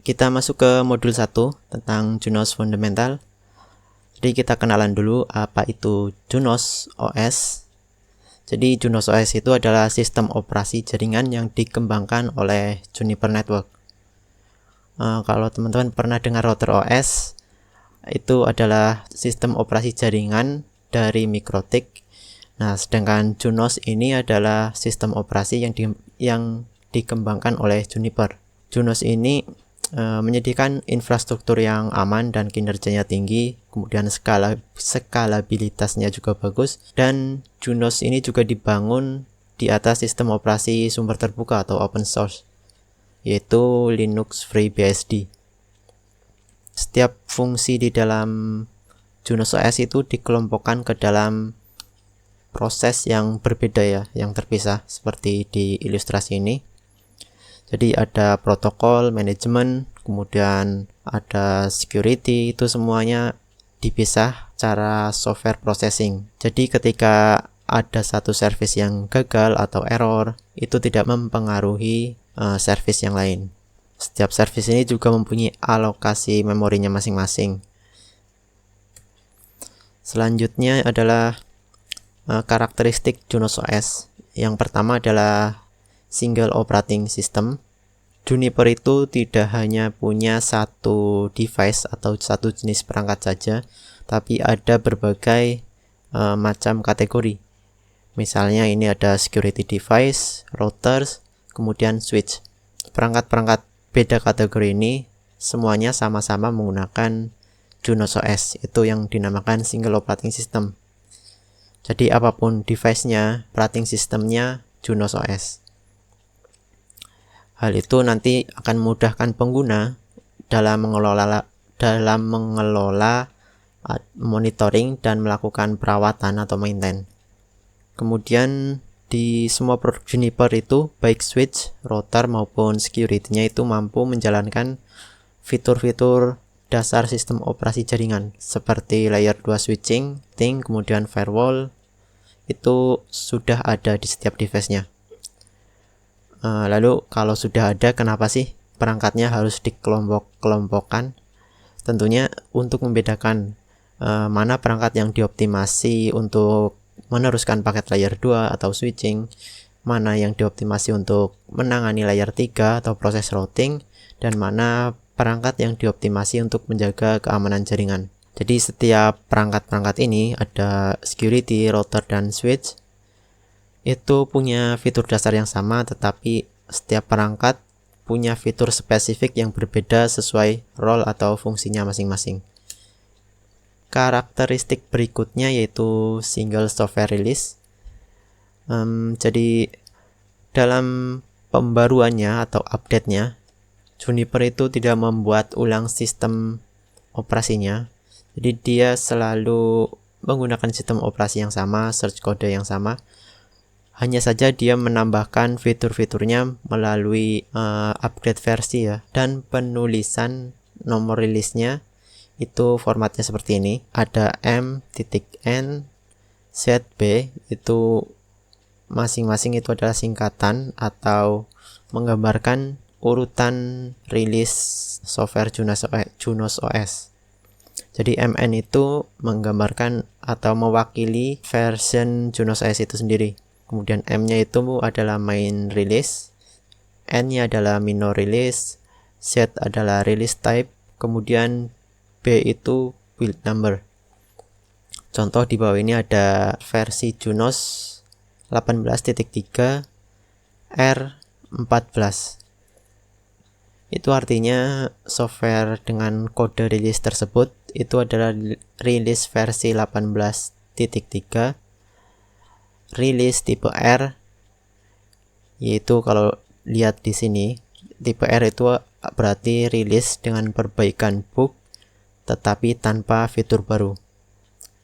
kita masuk ke modul 1 tentang Junos Fundamental. Jadi kita kenalan dulu apa itu Junos OS. Jadi Junos OS itu adalah sistem operasi jaringan yang dikembangkan oleh Juniper Network. Kalau teman-teman pernah dengar router OS, itu adalah sistem operasi jaringan dari MikroTik. Nah, sedangkan Junos ini adalah sistem operasi yang dikembangkan oleh Juniper. Junos ini menyediakan infrastruktur yang aman dan kinerjanya tinggi, kemudian skalabilitasnya juga bagus, dan Junos ini juga dibangun di atas sistem operasi sumber terbuka atau open source, yaitu Linux FreeBSD. Setiap fungsi di dalam Junos OS itu dikelompokkan ke dalam proses yang berbeda ya, yang terpisah seperti di ilustrasi ini. Jadi ada protokol, manajemen, kemudian ada security, itu semuanya dipisah cara software processing. Jadi ketika ada satu service yang gagal atau error, itu tidak mempengaruhi service yang lain. Setiap service ini juga mempunyai alokasi memorinya masing-masing. Selanjutnya adalah karakteristik Junos OS. Yang pertama adalah single operating system. Juniper itu tidak hanya punya satu device atau satu jenis perangkat saja, tapi ada berbagai macam kategori. Misalnya ini ada security device, routers, kemudian switch. Perangkat-perangkat beda kategori ini semuanya sama-sama menggunakan Junos OS, itu yang dinamakan single operating system. Jadi apapun device-nya, operating system-nya Junos OS. Hal itu nanti akan memudahkan pengguna dalam mengelola monitoring dan melakukan perawatan atau maintain. Kemudian di semua produk Juniper itu, baik switch, router maupun security-nya itu mampu menjalankan fitur-fitur dasar sistem operasi jaringan seperti layer 2 switching, kemudian firewall, itu sudah ada di setiap device-nya. Lalu kalau sudah ada, kenapa sih perangkatnya harus dikelompok-kelompokkan? Tentunya untuk membedakan mana perangkat yang dioptimasi untuk meneruskan paket layer 2 atau switching, mana yang dioptimasi untuk menangani layer 3 atau proses routing, dan mana perangkat yang dioptimasi untuk menjaga keamanan jaringan. Jadi setiap perangkat-perangkat ini ada security, router, dan switch itu punya fitur dasar yang sama, tetapi setiap perangkat punya fitur spesifik yang berbeda sesuai role atau fungsinya masing-masing. Karakteristik berikutnya yaitu single software release. Jadi dalam pembaruannya atau update-nya, Juniper itu tidak membuat ulang sistem operasinya. Jadi dia selalu menggunakan sistem operasi yang sama, search kode yang sama. Hanya saja dia menambahkan fitur-fiturnya melalui upgrade versi ya. Dan penulisan nomor rilisnya itu formatnya seperti ini. Ada M.N, ZB, itu masing-masing itu adalah singkatan atau menggambarkan urutan rilis software Junos OS. Jadi MN itu menggambarkan atau mewakili version Junos OS itu sendiri. Kemudian M-nya itu adalah main release, N-nya adalah minor release, Z adalah release type, kemudian B itu build number. Contoh di bawah ini ada versi Junos 18.3 R14. Itu artinya software dengan kode release tersebut itu adalah release versi 18.3, release tipe R, yaitu kalau lihat di sini tipe R itu berarti release dengan perbaikan bug tetapi tanpa fitur baru.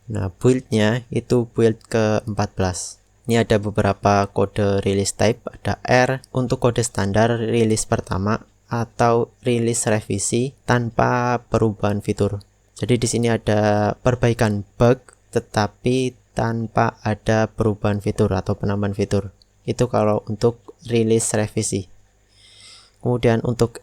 Nah, build-nya itu build ke-14. Ini ada beberapa kode release type, ada R untuk kode standar release pertama atau release revisi tanpa perubahan fitur. Jadi di sini ada perbaikan bug tetapi tanpa ada perubahan fitur atau penambahan fitur. Itu kalau untuk release revisi. Kemudian untuk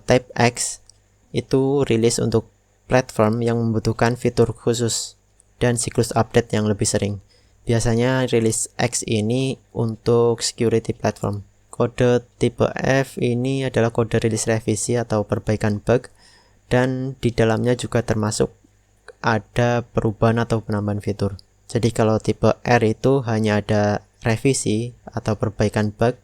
Type X itu rilis untuk platform yang membutuhkan fitur khusus dan siklus update yang lebih sering. Biasanya rilis X ini untuk security platform. Kode tipe F ini adalah kode rilis revisi atau perbaikan bug, dan di dalamnya juga termasuk ada perubahan atau penambahan fitur. Jadi kalau tipe R itu hanya ada revisi atau perbaikan bug,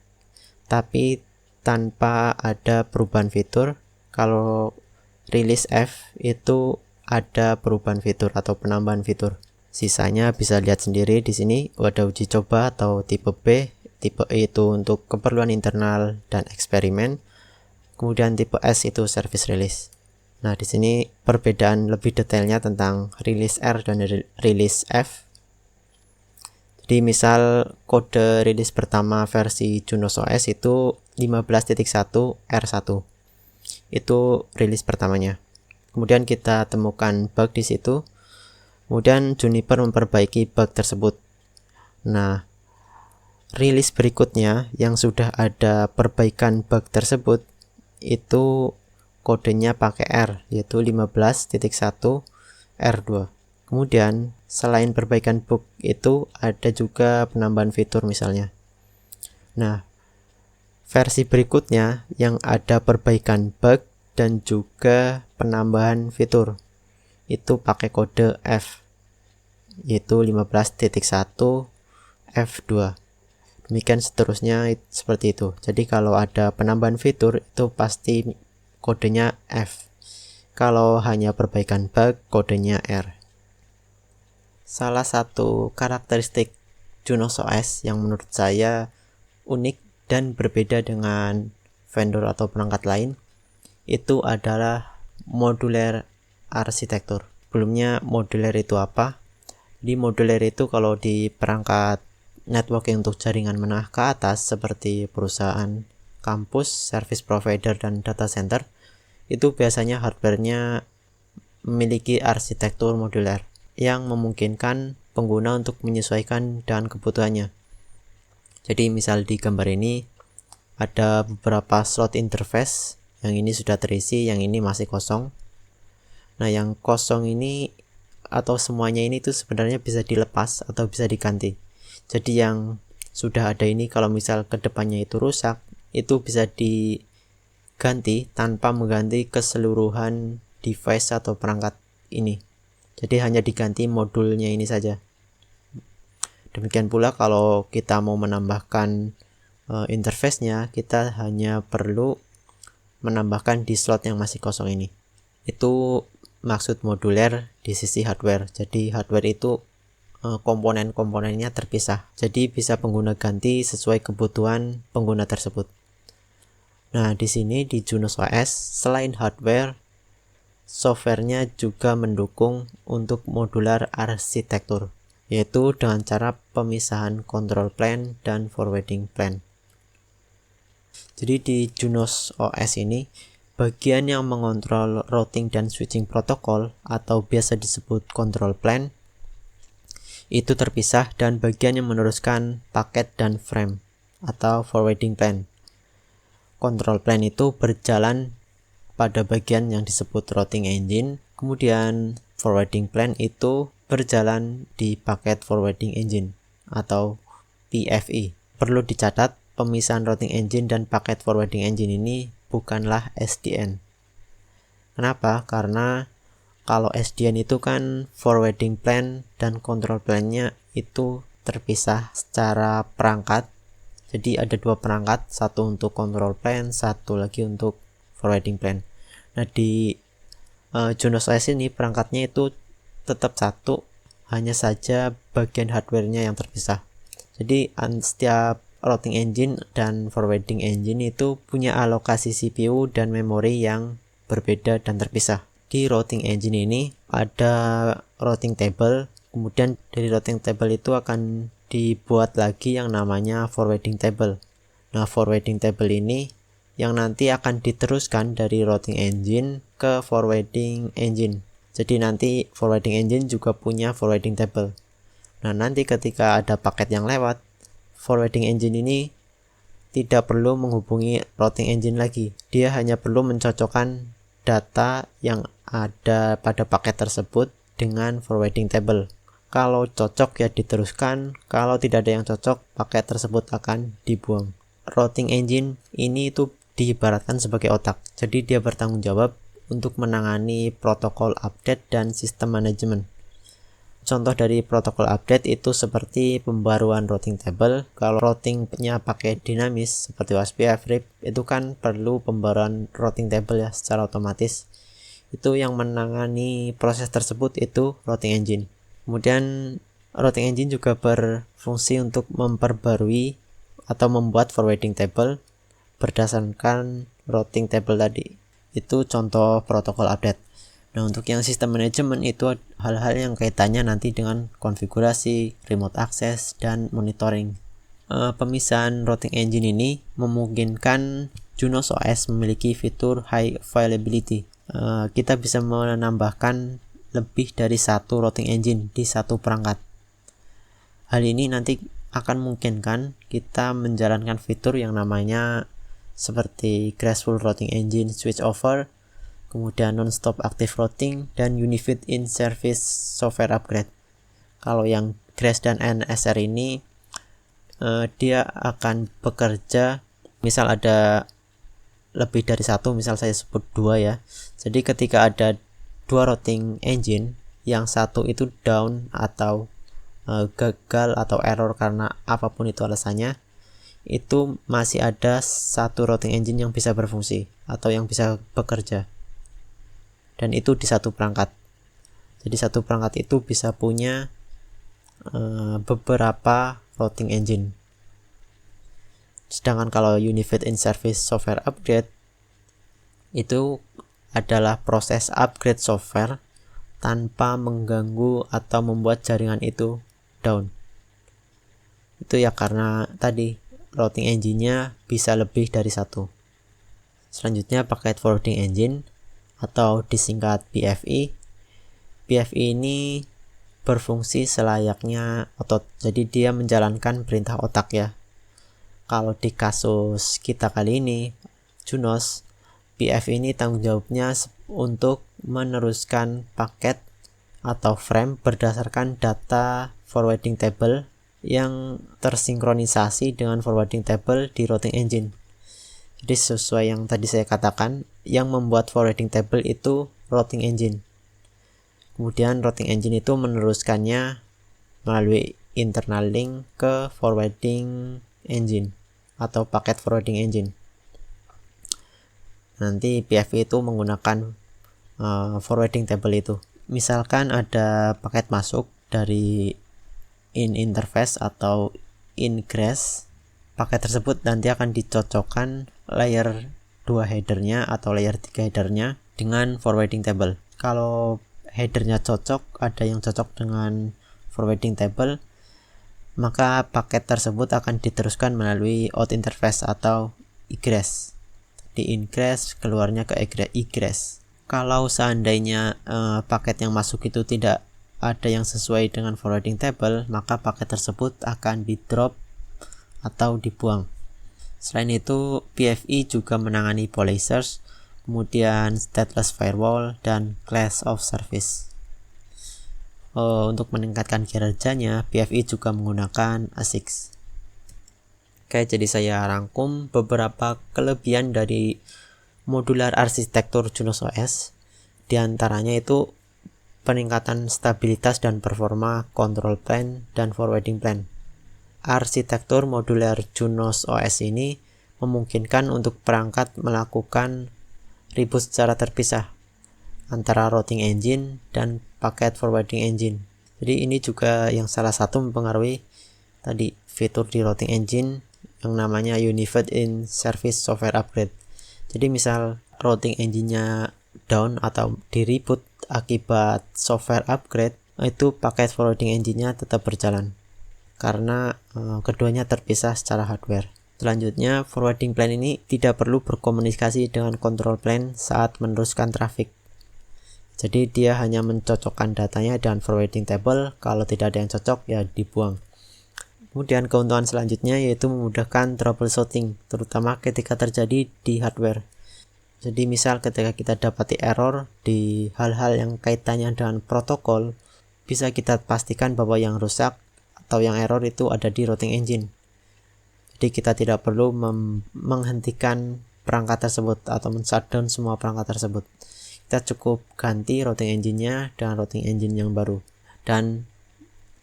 tapi tanpa ada perubahan fitur. Kalau rilis F itu ada perubahan fitur atau penambahan fitur. Sisanya bisa lihat sendiri di sini. Ada uji coba atau tipe B. Tipe E itu untuk keperluan internal dan eksperimen. Kemudian tipe S itu service release. Nah, di sini perbedaan lebih detailnya tentang rilis R dan rilis F. Jadi misal kode rilis pertama versi Junos OS itu 15.1 R1. Itu rilis pertamanya. Kemudian kita temukan bug di situ. Kemudian Juniper memperbaiki bug tersebut. Nah, rilis berikutnya yang sudah ada perbaikan bug tersebut itu kodenya pakai R, yaitu 15.1 R2. Kemudian selain perbaikan bug itu ada juga penambahan fitur misalnya. Nah, versi berikutnya yang ada perbaikan bug dan juga penambahan fitur itu pakai kode F, yaitu 15.1 F2. Demikian seterusnya seperti itu. Jadi kalau ada penambahan fitur itu pasti kodenya F. Kalau hanya perbaikan bug kodenya R. Salah satu karakteristik Junos OS yang menurut saya unik dan berbeda dengan vendor atau perangkat lain itu adalah modular arsitektur. Sebelumnya modular itu apa? Di modular itu kalau di perangkat networking untuk jaringan menengah ke atas seperti perusahaan, kampus, service provider, dan data center, itu biasanya hardware-nya memiliki arsitektur modular yang memungkinkan pengguna untuk menyesuaikan dengan kebutuhannya. Jadi misal di gambar ini ada beberapa slot interface, yang ini sudah terisi, yang ini masih kosong. Nah, yang kosong ini atau semuanya ini tuh sebenarnya bisa dilepas atau bisa diganti. Jadi yang sudah ada ini kalau misal kedepannya itu rusak, itu bisa diganti tanpa mengganti keseluruhan device atau perangkat ini. Jadi hanya diganti modulnya ini saja. Demikian pula kalau kita mau menambahkan interface-nya, kita hanya perlu menambahkan di slot yang masih kosong ini. Itu maksud modular di sisi hardware. Jadi hardware itu komponen-komponennya terpisah. Jadi bisa pengguna ganti sesuai kebutuhan pengguna tersebut. Nah, di sini di Junos OS selain hardware, softwarenya juga mendukung untuk modular arsitektur, yaitu dengan cara pemisahan control plane dan forwarding plane. Jadi di Junos OS ini bagian yang mengontrol routing dan switching protokol atau biasa disebut control plane itu terpisah, dan bagian yang meneruskan paket dan frame atau forwarding plane. Control plane itu berjalan pada bagian yang disebut routing engine, kemudian forwarding plane itu berjalan di paket forwarding engine atau PFE. Perlu dicatat, pemisahan routing engine dan paket forwarding engine ini bukanlah SDN. Kenapa? Karena kalau SDN itu kan forwarding plane dan control plane-nya itu terpisah secara perangkat. Jadi ada dua perangkat, satu untuk control plane, satu lagi untuk forwarding plane. Nah, di Junos OS ini perangkatnya itu tetap satu, hanya saja bagian hardware-nya yang terpisah. Jadi setiap routing engine dan forwarding engine itu punya alokasi CPU dan memori yang berbeda dan terpisah. Di routing engine ini ada routing table, kemudian dari routing table itu akan dibuat lagi yang namanya forwarding table. Nah, forwarding table ini yang nanti akan diteruskan dari routing engine ke forwarding engine. Jadi nanti forwarding engine juga punya forwarding table. Nah, nanti ketika ada paket yang lewat, forwarding engine ini tidak perlu menghubungi routing engine lagi. Dia hanya perlu mencocokkan data yang ada pada paket tersebut dengan forwarding table. Kalau cocok ya diteruskan, kalau tidak ada yang cocok, paket tersebut akan dibuang. Routing engine ini itu diibaratkan sebagai otak. Jadi dia bertanggung jawab untuk menangani protokol update dan sistem manajemen. Contoh dari protokol update itu seperti pembaruan routing table. Kalau routingnya pakai dinamis seperti OSPF, RIP, itu kan perlu pembaruan routing table ya secara otomatis. Itu yang menangani proses tersebut itu routing engine. Kemudian routing engine juga berfungsi untuk memperbarui atau membuat forwarding table berdasarkan routing table tadi. Itu contoh protokol update. Nah, untuk yang sistem manajemen itu hal-hal yang kaitannya nanti dengan konfigurasi, remote access, dan monitoring. Pemisahan routing engine ini memungkinkan Junos OS memiliki fitur high availability. Kita bisa menambahkan lebih dari satu routing engine di satu perangkat. Hal ini nanti akan memungkinkan kita menjalankan fitur yang namanya seperti Graceful Routing Engine Switchover, kemudian non-stop active routing, dan Unified in-service software upgrade. Kalau yang Grace dan NSR ini dia akan bekerja, misal ada lebih dari satu, misal saya sebut 2 ya. Jadi ketika ada 2 routing engine, yang satu itu down atau gagal atau error karena apapun itu alasannya, itu masih ada satu routing engine yang bisa berfungsi atau yang bisa bekerja. Dan itu di satu perangkat. Jadi satu perangkat itu bisa punya beberapa routing engine. Sedangkan kalau Unified in-service software upgrade itu adalah proses upgrade software tanpa mengganggu atau membuat jaringan itu down. Itu ya karena tadi routing engine-nya bisa lebih dari satu. Selanjutnya paket forwarding engine atau disingkat PFE. PFE ini berfungsi selayaknya otot. Jadi dia menjalankan perintah otak ya. Kalau di kasus kita kali ini, Junos, PFE ini tanggung jawabnya untuk meneruskan paket atau frame berdasarkan data forwarding table yang tersinkronisasi dengan forwarding table di routing engine. Jadi sesuai yang tadi saya katakan, yang membuat forwarding table itu routing engine. Kemudian routing engine itu meneruskannya melalui internal link ke forwarding engine atau paket forwarding engine. Nanti PFE itu menggunakan forwarding table itu. Misalkan ada paket masuk dari in interface atau ingress, paket tersebut nanti akan dicocokkan layer 2 headernya atau layer 3 headernya dengan forwarding table. Kalau headernya cocok, ada yang cocok dengan forwarding table, maka paket tersebut akan diteruskan melalui out interface atau egress. Di ingress keluarnya ke egress. Kalau seandainya paket yang masuk itu tidak ada yang sesuai dengan forwarding table, maka paket tersebut akan di drop atau dibuang. Selain itu, PFE juga menangani policers, kemudian stateless firewall, dan class of service. Untuk meningkatkan kinerjanya, PFE juga menggunakan ASIC. Oke, jadi saya rangkum beberapa kelebihan dari modular arsitektur Junos OS. Di antaranya itu peningkatan stabilitas dan performa control plane dan forwarding plane. Arsitektur modular Junos OS ini memungkinkan untuk perangkat melakukan reboot secara terpisah antara routing engine dan paket forwarding engine. Jadi ini juga yang salah satu mempengaruhi tadi fitur di routing engine yang namanya Unified in-service software upgrade. Jadi misal routing engine-nya down atau di reboot akibat software upgrade, itu paket forwarding engine-nya tetap berjalan karena keduanya terpisah secara hardware. Selanjutnya, forwarding plane ini tidak perlu berkomunikasi dengan control plane saat meneruskan traffic. Jadi dia hanya mencocokkan datanya dengan forwarding table, kalau tidak ada yang cocok ya dibuang. Kemudian keuntungan selanjutnya yaitu memudahkan troubleshooting, terutama ketika terjadi di hardware. Jadi misal ketika kita dapati error di hal-hal yang kaitannya dengan protokol, bisa kita pastikan bahwa yang rusak atau yang error itu ada di routing engine. Jadi kita tidak perlu menghentikan perangkat tersebut atau men-shutdown semua perangkat tersebut. Kita cukup ganti routing engine-nya dengan routing engine yang baru. Dan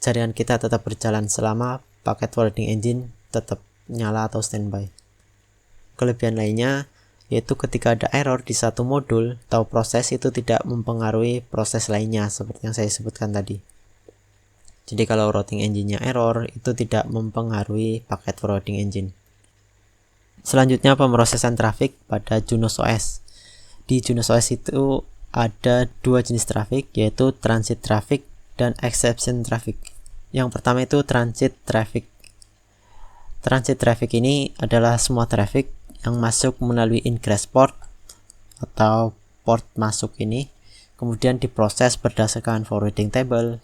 jaringan kita tetap berjalan selama paket forwarding engine tetap nyala atau standby. Kelebihan lainnya yaitu ketika ada error di satu modul atau proses itu tidak mempengaruhi proses lainnya seperti yang saya sebutkan tadi. Jadi kalau routing engine-nya error itu tidak mempengaruhi paket forwarding engine. Selanjutnya pemrosesan trafik pada Junos OS. Di Junos OS itu ada dua jenis trafik yaitu transit traffic dan exception traffic. Yang pertama itu transit traffic. Transit traffic ini adalah semua traffic yang masuk melalui ingress port atau port masuk ini kemudian diproses berdasarkan forwarding table,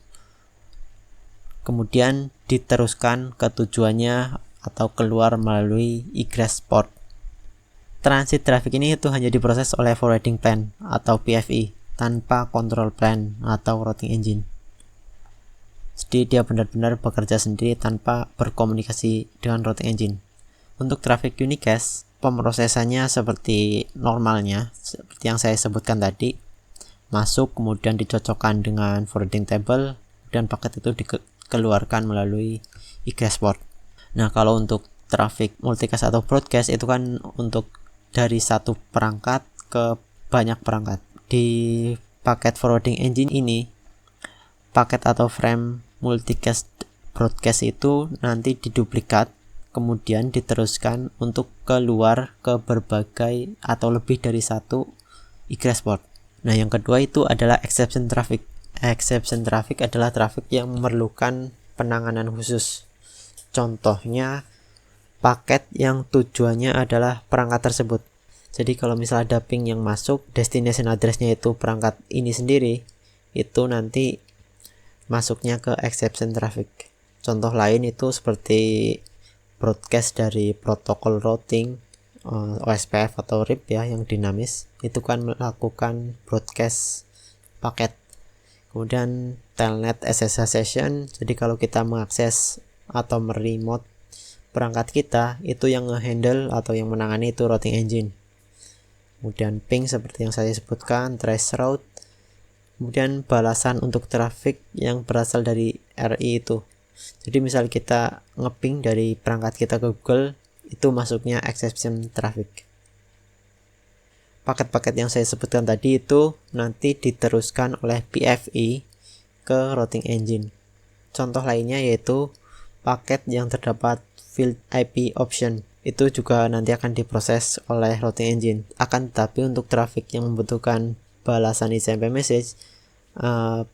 kemudian diteruskan ke tujuannya atau keluar melalui egress port. Transit traffic ini itu hanya diproses oleh forwarding plan atau PFE tanpa control plan atau routing engine. Jadi dia benar-benar bekerja sendiri tanpa berkomunikasi dengan routing engine. Untuk traffic unicast, pemrosesannya seperti normalnya, seperti yang saya sebutkan tadi, masuk kemudian dicocokkan dengan forwarding table dan paket itu dikeluarkan melalui egress port. Nah, kalau untuk traffic multicast atau broadcast itu kan untuk dari satu perangkat ke banyak perangkat. Di paket forwarding engine ini, paket atau frame multicast broadcast itu nanti diduplikat kemudian diteruskan untuk keluar ke berbagai atau lebih dari satu egress port. Nah, yang kedua itu adalah exception traffic. Exception traffic adalah traffic yang memerlukan penanganan khusus. Contohnya paket yang tujuannya adalah perangkat tersebut. Jadi kalau misalnya ada ping yang masuk, destination address-nya itu perangkat ini sendiri, itu nanti masuknya ke exception traffic. Contoh lain itu seperti broadcast dari protokol routing OSPF atau RIP ya yang dinamis, itu kan melakukan broadcast paket. Kemudian telnet SSH session, jadi kalau kita mengakses atau meremote perangkat kita, itu yang ngehandle atau yang menangani itu routing engine. Kemudian ping seperti yang saya sebutkan, trace route. Kemudian balasan untuk traffic yang berasal dari RI itu. Jadi misal kita ngeping dari perangkat kita ke Google, itu masuknya exception traffic. Paket-paket yang saya sebutkan tadi itu nanti diteruskan oleh PFE ke routing engine. Contoh lainnya yaitu paket yang terdapat field IP option. Itu juga nanti akan diproses oleh routing engine. Akan tetapi untuk traffic yang membutuhkan balasan SMP message,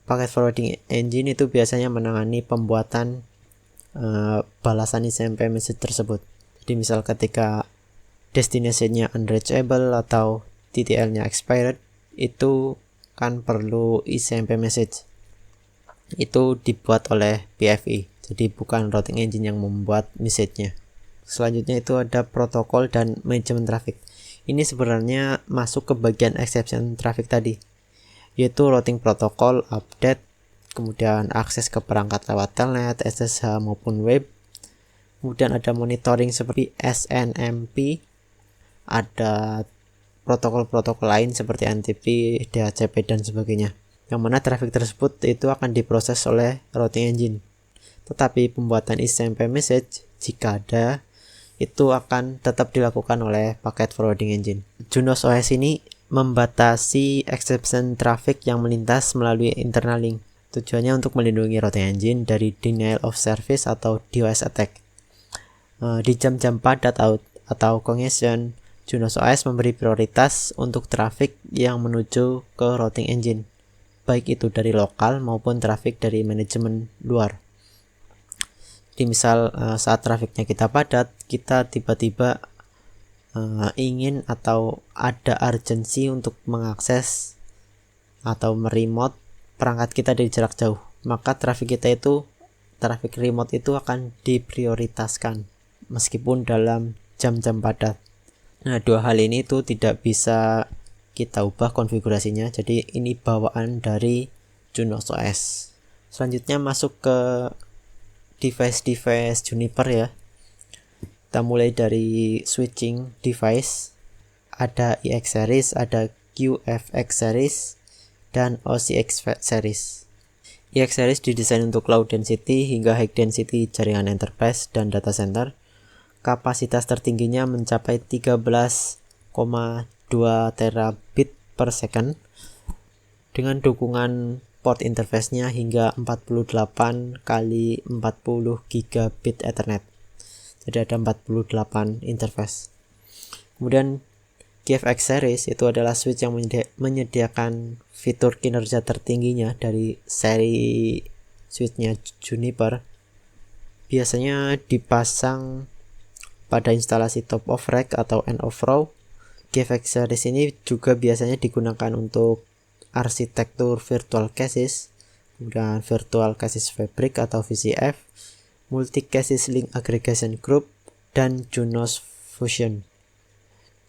paket forwarding engine itu biasanya menangani pembuatan balasan SMP message tersebut. Jadi misal ketika destination-nya unreachable atau TTL-nya expired, itu kan perlu SMP message. Itu dibuat oleh PFE. Jadi bukan routing engine yang membuat message-nya. Selanjutnya itu ada protokol dan manajemen traffic. Ini sebenarnya masuk ke bagian exception traffic tadi, yaitu routing protokol, update, kemudian akses ke perangkat lewat telnet, SSH maupun web. Kemudian ada monitoring seperti SNMP, ada protokol-protokol lain seperti NTP, DHCP dan sebagainya. Yang mana traffic tersebut itu akan diproses oleh routing engine. Tetapi pembuatan SMP message jika ada itu akan tetap dilakukan oleh paket forwarding engine. Junos OS ini membatasi exception traffic yang melintas melalui internal link. Tujuannya untuk melindungi routing engine dari denial of service atau DOS attack. Di jam-jam padat atau congestion, Junos OS memberi prioritas untuk traffic yang menuju ke routing engine, baik itu dari lokal maupun traffic dari manajemen luar. Jadi misal saat trafiknya kita padat, kita tiba-tiba ingin atau ada urgensi untuk mengakses atau meremote perangkat kita dari jarak jauh, maka traffic kita itu traffic remote itu akan diprioritaskan meskipun dalam jam-jam padat. Nah, dua hal ini itu tidak bisa kita ubah konfigurasinya, jadi ini bawaan dari Junos OS. Selanjutnya masuk ke device Juniper ya. Kita mulai dari switching device. Ada EX series, ada QFX series, dan OCX series. EX series didesain untuk low density hingga high density jaringan enterprise dan data center. Kapasitas tertingginya mencapai 13,2 terabit per second dengan dukungan port interface-nya hingga 48 kali 40 gigabit Ethernet. Jadi ada 48 interface. Kemudian QFX series itu adalah switch yang menyediakan fitur kinerja tertingginya dari seri switchnya Juniper. Biasanya dipasang pada instalasi top of rack atau end of row. QFX series ini juga biasanya digunakan untuk arsitektur virtual caches, kemudian virtual caches fabric atau VCF, multi caches link aggregation group, dan Junos Fusion.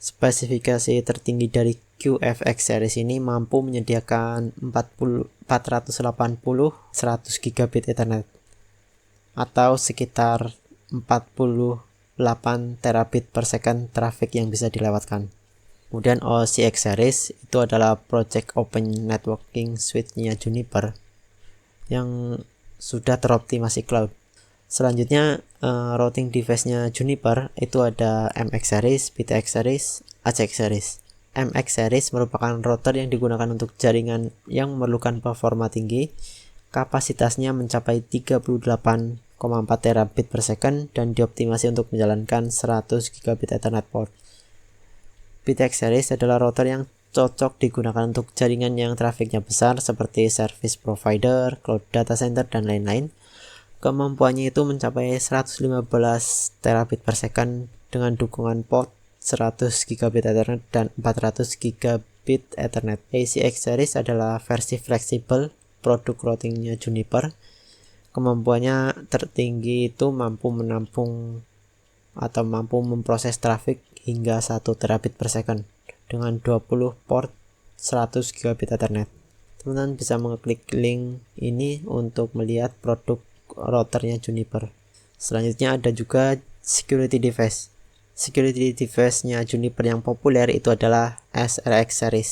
Spesifikasi tertinggi dari QFX series ini mampu menyediakan 480-100 gigabit Ethernet atau sekitar 48 terabit per second traffic yang bisa dilewatkan. Kemudian OCX series itu adalah project open networking switch-nya Juniper yang sudah teroptimasi cloud. Selanjutnya routing device-nya Juniper itu ada MX series, PTX series, ACX series. MX series merupakan router yang digunakan untuk jaringan yang memerlukan performa tinggi. Kapasitasnya mencapai 38,4 terabit per second dan dioptimasi untuk menjalankan 100 gigabit Ethernet port. PTX series adalah router yang cocok digunakan untuk jaringan yang trafiknya besar seperti service provider, cloud data center, dan lain-lain. Kemampuannya itu mencapai 115 terabit per second dengan dukungan port 100 gigabit Ethernet dan 400 gigabit Ethernet. ACX series adalah versi fleksibel produk routingnya Juniper. Kemampuannya tertinggi itu mampu menampung atau mampu memproses trafik hingga 1 terabit per second dengan 20 port 100 gigabit Ethernet. Teman-teman bisa mengeklik link ini untuk melihat produk routernya Juniper. Selanjutnya ada juga security device. Security device-nya Juniper yang populer itu adalah SRX series.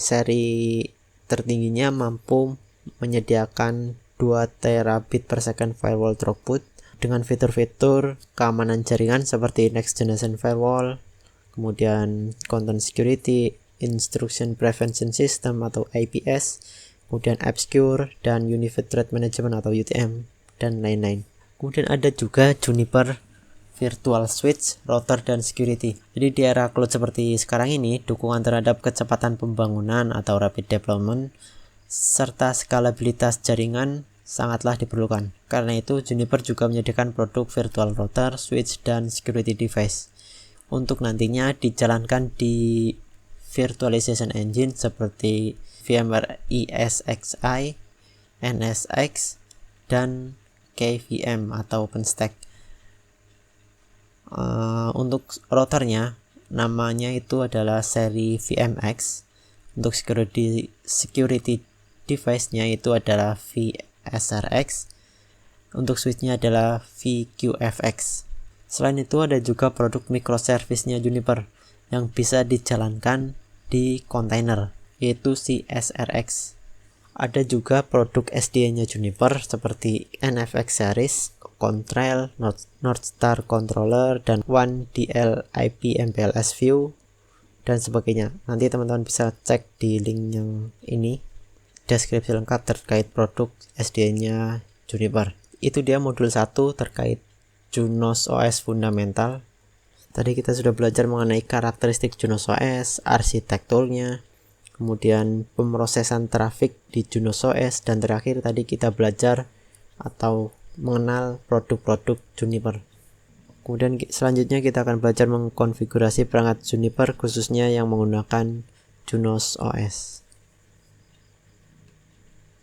Seri tertingginya mampu menyediakan 2 terabit per second firewall throughput dengan fitur-fitur keamanan jaringan seperti next generation firewall, kemudian content security, instruction prevention system atau IPS, kemudian AppSecure dan Unified Threat Management atau UTM, dan lain-lain. Kemudian ada juga Juniper Virtual Switch, Router, dan Security. Jadi di era cloud seperti sekarang ini, dukungan terhadap kecepatan pembangunan atau rapid deployment serta skalabilitas jaringan sangatlah diperlukan. Karena itu, Juniper juga menyediakan produk virtual router, switch, dan security device untuk nantinya dijalankan di virtualization engine seperti VMware ESXi, NSX, dan KVM atau OpenStack. Untuk routernya, namanya itu adalah seri VMX. Untuk security device-nya itu adalah VSRX. Untuk switch-nya adalah VQFX. Selain itu ada juga produk microservice-nya Juniper yang bisa dijalankan di kontainer, yaitu CSRX. Ada juga produk SDN-nya Juniper seperti NFX series, Contrail, Northstar Controller, dan OneDL IP MPLS View, dan sebagainya. Nanti teman-teman bisa cek di link yang ini, deskripsi lengkap terkait produk SDN-nya Juniper. Itu dia modul 1 terkait Junos OS fundamental. Tadi kita sudah belajar mengenai karakteristik Junos OS, arsitekturnya, kemudian pemrosesan trafik di Junos OS, dan terakhir tadi kita belajar atau mengenal produk-produk Juniper. Kemudian selanjutnya kita akan belajar mengkonfigurasi perangkat Juniper khususnya yang menggunakan Junos OS.